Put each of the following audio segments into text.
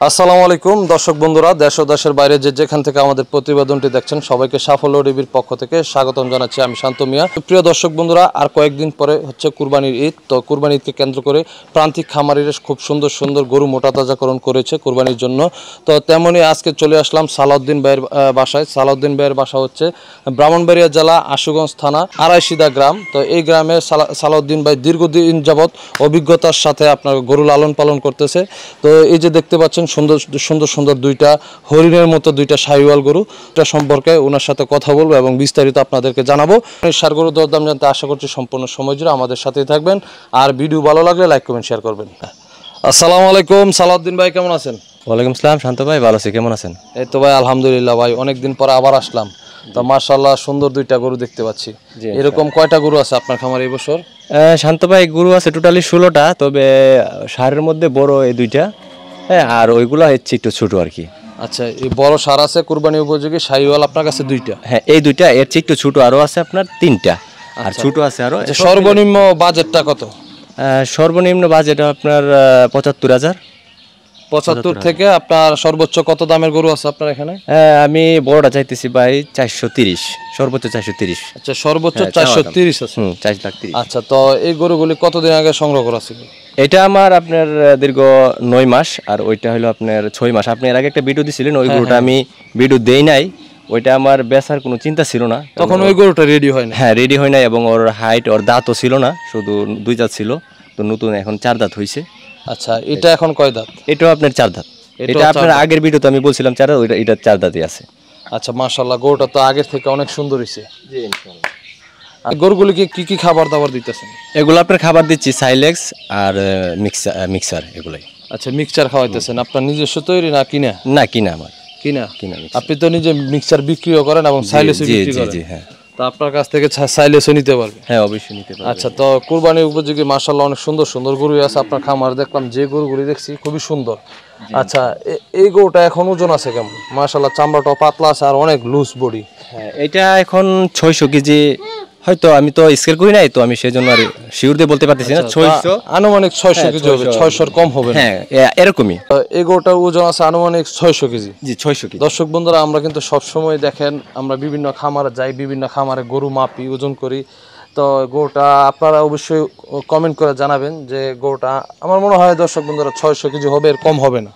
আসসালামু আলাইকুম দর্শক বন্ধুরা, দেশ ও দেশের বাইরে যেখান থেকে আমাদের প্রতিবেদনটি দেখছেন সবাইকে সাফল্য টিভির পক্ষ থেকে স্বাগতম জানাচ্ছি। আমি শান্ত মিয়া। প্রিয় দর্শক বন্ধুরা, আর কয়েকদিন পরে হচ্ছে কুরবানির ঈদ। তো কুরবানির ঈদকে কেন্দ্র করে প্রান্তিক খামারিরা খুব সুন্দর সুন্দর গরু মোটা তাজাকরণ করেছে কুরবানির জন্য। তো তেমনই আজকে চলে আসলাম সালাউদ্দিন ভাইয়ের বাসায়। সালাউদ্দিন ভাইয়ের বাসা হচ্ছে ব্রাহ্মণবাড়িয়া জেলা আশুগঞ্জ থানা আড়াইশিদা গ্রাম। তো এই গ্রামে সালাউদ্দিন ভাই দীর্ঘদিন যাবৎ অভিজ্ঞতার সাথে আপনার গরু লালন পালন করতেছে। তো এই যে দেখতে পাচ্ছেন সুন্দর সুন্দর সুন্দর দুইটা হরিণের মতো দুইটা শাহিওয়াল গরু, এটা সম্পর্কে ওনার সাথে কথা বলবো এবং বিস্তারিত আপনাদেরকে জানাবো। সার গরু দরদাম জানতে আশা করছি সম্পূর্ণ সময় জুড়ে আমাদের সাথেই থাকবেন। আর ভিডিও ভালো লাগলে লাইক কমেন্ট শেয়ার করবেন। আসসালামু আলাইকুম সালাউদ্দিন ভাই, কেমন আছেন? ওয়ালাইকুম আসসালাম শান্ত ভাই, ভালো আছি, কেমন আছেন? এই তো ভাই আলহামদুলিল্লাহ ভাই, অনেকদিন পরে আবার আসলাম। তো মাশাআল্লাহ সুন্দর দুইটা গরু দেখতে পাচ্ছি। এরকম কয়টা গরু আছে আপনার খামারে এই বছর? শান্ত ভাই, গরু আছে টোটালি 16টা, তবে সারের মধ্যে বড় এই দুইটা, হ্যাঁ, আর ওইগুলা হচ্ছে একটু ছোট আর কি। আচ্ছা, এই বড় সার আছে কুরবানি উপযোগী শাহিওয়াল আপনার কাছে দুইটা? হ্যাঁ, এই দুইটা, এর চেয়ে একটু ছোট আরো আছে আপনার 3টা, আর ছোট আছে আরো। সর্বনিম্ন বাজেটটা কত? সর্বনিম্ন বাজেট আপনার 75,000। 75 থেকে আপনার সর্বোচ্চ কত দামের গরু আছে আপনার এখানে? আমি বড়টা চাইতেছি ভাই 430, সর্বোচ্চ 430। আচ্ছা, সর্বোচ্চ 430 আছে। 430। আচ্ছা, তো এই গরুগুলি কতদিন আগে সংগ্রহ করা ছিল? এটা আমার আপনার দীর্ঘ 9 মাস, আর ওইটা হলো আপনার 6 মাস। আপনি এর আগে একটা ভিডিও দিছিলেন, ওই গরুটা আমি ভিডিও দেই নাই, ওইটা আমার বেচার কোনো চিন্তা ছিল না তখন। ওই গরুটা রেডি হয় না? হ্যাঁ, রেডি হয় নাই, এবং ওর হাইট, ওর দাঁতও ছিল না, শুধু 2 দাঁত ছিল। তো নতুন এখন 4 দাঁত হয়েছে। আচ্ছা, এটা এখন কয় দাঁত? এটাও আপনার 4 দাঁত। এটা আপনার আগের ভিডিওতে আমি বলছিলাম 4 দাঁত, এটা 4 দাঁতই আছে। আচ্ছা, মাশাআল্লাহ, গরুটা তো আগের থেকে অনেক সুন্দর হয়েছে। জি ইনশাআল্লাহ। গরুগুলিকে কি কি খাবার দাবার দিতেছেন? এগুলো আপনার খাবার দিচ্ছি সাইলেক্স আর মিক্সার এগুলাই। আচ্ছা, মিক্সচার খাওয়াইতেছেন আপনার নিজস্ব তৈরি না কিনা? না, কিনা আমার। কিনা? আপনি তো নিজে মিক্সচার বিক্রিও করেন এবং সাইলেসও বিক্রি করেন? জি, হ্যাঁ। তো আপনার কাছ থেকে সাইলেসও নিতে পারবে? হ্যাঁ, অবশ্যই নিতে পারবে। আচ্ছা, তো কুরবানি উপযোগী মাশাআল্লাহ অনেক সুন্দর সুন্দর গরু আছে আপনার খামার। দেখলাম যে গরুগুলি দেখছি খুবই সুন্দর। আচ্ছা, এই গরুটা এখন ওজন আছে কেমন? মাশাআল্লাহ চামড়াটাও পাতলা আছে আর অনেক লুজ বডি। হ্যাঁ, এটা এখন 600 কেজি হয়তো। আমি তো স্কেল করি নাই, তো আমি সেজন্য আর শিওর দিয়ে বলতে পারতেছি না। 600 আনুমানিক 600 কেজি হবে, 600 কম হবে না? হ্যাঁ, এরকমই। এই গরুটার ওজন আছে আনুমানিক 600 কেজি। জি, 600 কেজি। দর্শক বন্ধুরা, আমরা কিন্তু সব সময় দেখেন আমরা বিভিন্ন খামারে যাই, বিভিন্ন খামারে গরু মাপি, ওজন করি। তো গরুটা আপনারা অবশ্যই কমেন্ট করে জানাবেন যে গরুটা, আমার মনে হয় দর্শক বন্ধুরা 600 কেজি হবে, এর কম হবে না।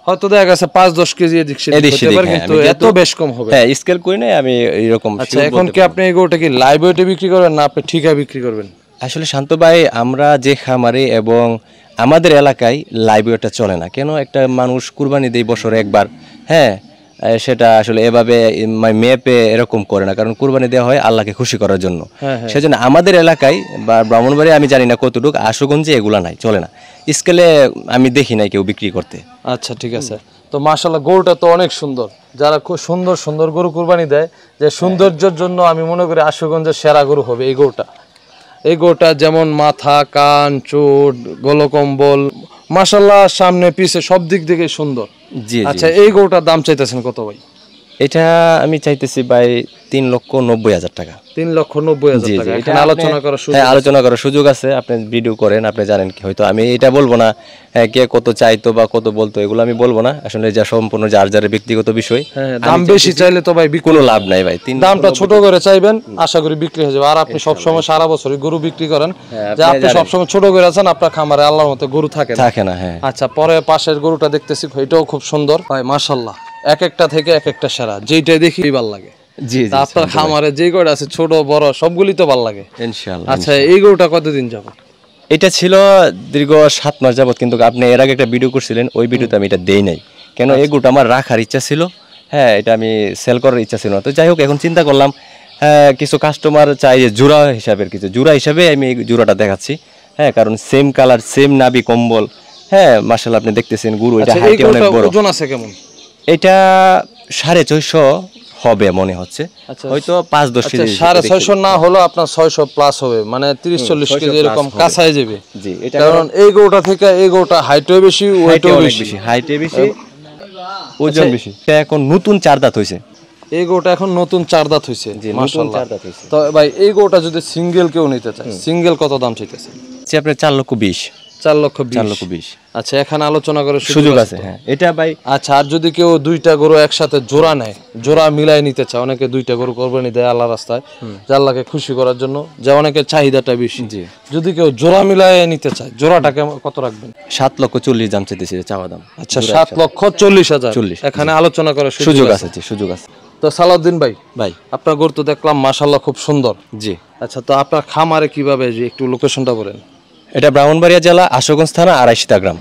হয়তো দেখা গেছে 5-10 কেজি এদিক সেদিক হতে পারে, কিন্তু এত বেশ কম হবে। হ্যাঁ, স্কেল করি নাই আমি এরকম। আচ্ছা, এখন কি আপনি এই গরুটা কি লাইভ ওয়েটে বিক্রি করবেন না আপনি ঠিকা বিক্রি করবেন? আসলে শান্ত ভাই, আমরা যে খামারে এবং আমাদের এলাকায় লাইভ ওয়েটটা চলে না। কেন? একটা মানুষ কুরবানি দেয় বছরে একবার, হ্যাঁ, সেটা আসলে এভাবে মেপে এরকম করে না, কারণ কুরবানি দেওয়া হয় আল্লাহকে খুশি করার জন্য। সেজন্য আমাদের এলাকায় বা ব্রাহ্মণবাড়ি, আমি জানি না কতটুকু, আশুগঞ্জে এগুলা নাই, চলে না। স্কেলে আমি দেখি নাই কেউ বিক্রি করতে। আচ্ছা, ঠিক আছে। তো মাশাআল্লাহ গরুটা তো অনেক সুন্দর। যারা খুব সুন্দর সুন্দর গরু কুরবানি দেয়, যে সৌন্দর্যের জন্য আমি মনে করি আশুগঞ্জের সেরা গরু হবে এই গরুটা। এই গরুটা যেমন মাথা, কান, চোট, গলকম্বল, মাশাআল্লাহ সামনে পিছে সব দিক থেকে সুন্দর। জি। আচ্ছা, এই গরুটার দাম চাইতেছেন কত ভাই? এটা আমি চাইতেছি ভাই 3,90,000 টাকা। 3,90,000 টাকা। এখানে আলোচনা করার সুযোগ? হ্যাঁ, আলোচনা করার সুযোগ আছে। আপনি ভিডিও করেন, আপনি জানেন কি, হয়তো আমি এটা বলবো না কে কত চাইতো বা কত বলতো, এগুলো আমি বলবো না। আসলে যা সম্পূর্ণ যার যার ব্যক্তিগত বিষয়। দাম বেশি চাইলে তো ভাই কোনো লাভ নাই ভাই। দামটা ছোট করে চাইবেন, আশা করি বিক্রি হয়ে যাবে। আর আপনি সবসময় সারা বছর গরু বিক্রি করেন, যে আপনি সবসময় ছোট করে আছেন, আপনার খামারে আল্লাহর মতো গরু থাকে না। হ্যাঁ। আচ্ছা, পরে পাশের গরুটা দেখতেছি, এটাও খুব সুন্দর ভাই মাশাআল্লাহ। এক একটা থেকে এক একটা সেরা, যেইটাই দেখি ভালো লাগে। জি, আপনার খামারে যে গরুটা আছে ছোট বড় সবগুলি তো ভালো লাগে ইনশাআল্লাহ। আচ্ছা, এই গরুটা কতদিন যাবত? এটা ছিল দীর্ঘ 7 মাস যাবত, কিন্তু আপনি এর আগে একটা ভিডিও করছিলেন, ওই ভিডিওতে আমি এটা দেই নাই। কেন? এই গরুটা আমার রাখার ইচ্ছা ছিল, হ্যাঁ, এটা আমি সেল করার ইচ্ছা ছিল না। তো যাই হোক, এখন চিন্তা করলাম কিছু কাস্টমার চাই জোড়া হিসাবের, কিছু জোড়া হিসাবে আমি এই জোড়াটা দেখাচ্ছি। হ্যাঁ, কারণ সেম কালার, সেম নাভি কম্বল। হ্যাঁ, মাশাআল্লাহ আপনি দেখতেছেন গরু, এটা হাইটে অনেক বড়। ওজন আছে কেমন? এটা 450 হবে মনে হচ্ছে, হয়তো 5-10 কেজি। 650 না হলো আপনার 600 প্লাস হবে, মানে 30-40 কেজি এরকম কাছায় যাবে। জি, এটা কারণ এই গরুটা থেকে এই গরুটা হাইটও বেশি, ওয়েটও বেশি। হাইটে বেশি, ওজন বেশি। এটা এখন নতুন 4 দাঁত হইছে। এই গরুটা এখন নতুন 4 দাঁত হইছে, মাশাআল্লাহ। তো ভাই, এই গরুটা যদি সিঙ্গেল কেউ নিতে চায়, সিঙ্গেল কত দাম চাইতেছে? চাচ্ছি আপনার 4,20,000। 4,20,000। 4,20,000। আচ্ছা, এখানে আলোচনা করে সুযোগ আছে, হ্যাঁ। এটা ভাই আচ্ছা, আর যদি কেউ দুইটা গরু একসাথে জোড়া নেয়, জোড়া মিলাই নিতে চায়, অনেকে দুইটা গরু কোরবানি দেয় আল্লাহ রাস্তায়, যে আল্লাহকে খুশি করার জন্য, যে অনেকের চাহিদাটা বেশি, জি, যদি কেউ জোড়া মিলাই নিতে চায়, জোড়াটা কত রাখবেন? 7,40,000 দাম চাইতেছি, চাওয়া দাম। আচ্ছা, 7,40,000। 40, এখানে আলোচনা করে সুযোগ আছে, জি, সুযোগ আছে। তো সালাউদ্দিন ভাই, ভাই আপনার গরু তো দেখলাম মাশাআল্লাহ খুব সুন্দর। জি। আচ্ছা, তো আপনার খামারে কিভাবে, যে একটু লোকেশনটা বলেন। এটা ব্রাহ্মণবাড়িয়া জেলা আশুগঞ্জ থানা 280টা গ্রাম।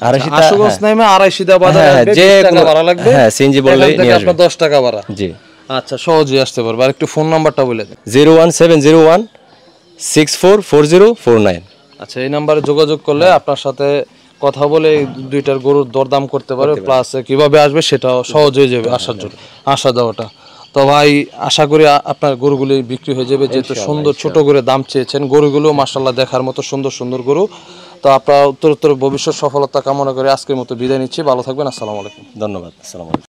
280টা আশুগঞ্জ নামে 280টা বাজার আসবে, যে 20 টাকা ভাড়া লাগবে। হ্যাঁ, সিএনজি বললে এখান থেকে নিয়ে আসবে। আপনার 10 টাকা ভাড়া। জি। আচ্ছা, সহজেই আসতে পারবে। আর একটু ফোন নাম্বারটা বলে দেন। 01701 644049। আচ্ছা, এই নাম্বারে যোগাযোগ করলে আপনার সাথে কথা বলে এই দুইটার গরুর দরদাম করতে পারবে, প্লাস কিভাবে আসবে সেটাও সহজ হয়ে যাবে আসার জন্য, আসা যাওয়াটা। তো ভাই, আশা করি আপনার গরুগুলি বিক্রি হয়ে যাবে, যেহেতু সুন্দর ছোট করে দাম চেয়েছেন। গরুগুলো মাশাআল্লাহ দেখার মতো সুন্দর সুন্দর গরু। তো আপনার উত্তর ভবিষ্যৎ সফলতা কামনা করে আজকের মতো বিদায় নিচ্ছি। ভালো থাকবেন। আসসালামু আলাইকুম। ধন্যবাদ। আসসালামু আলাইকুম।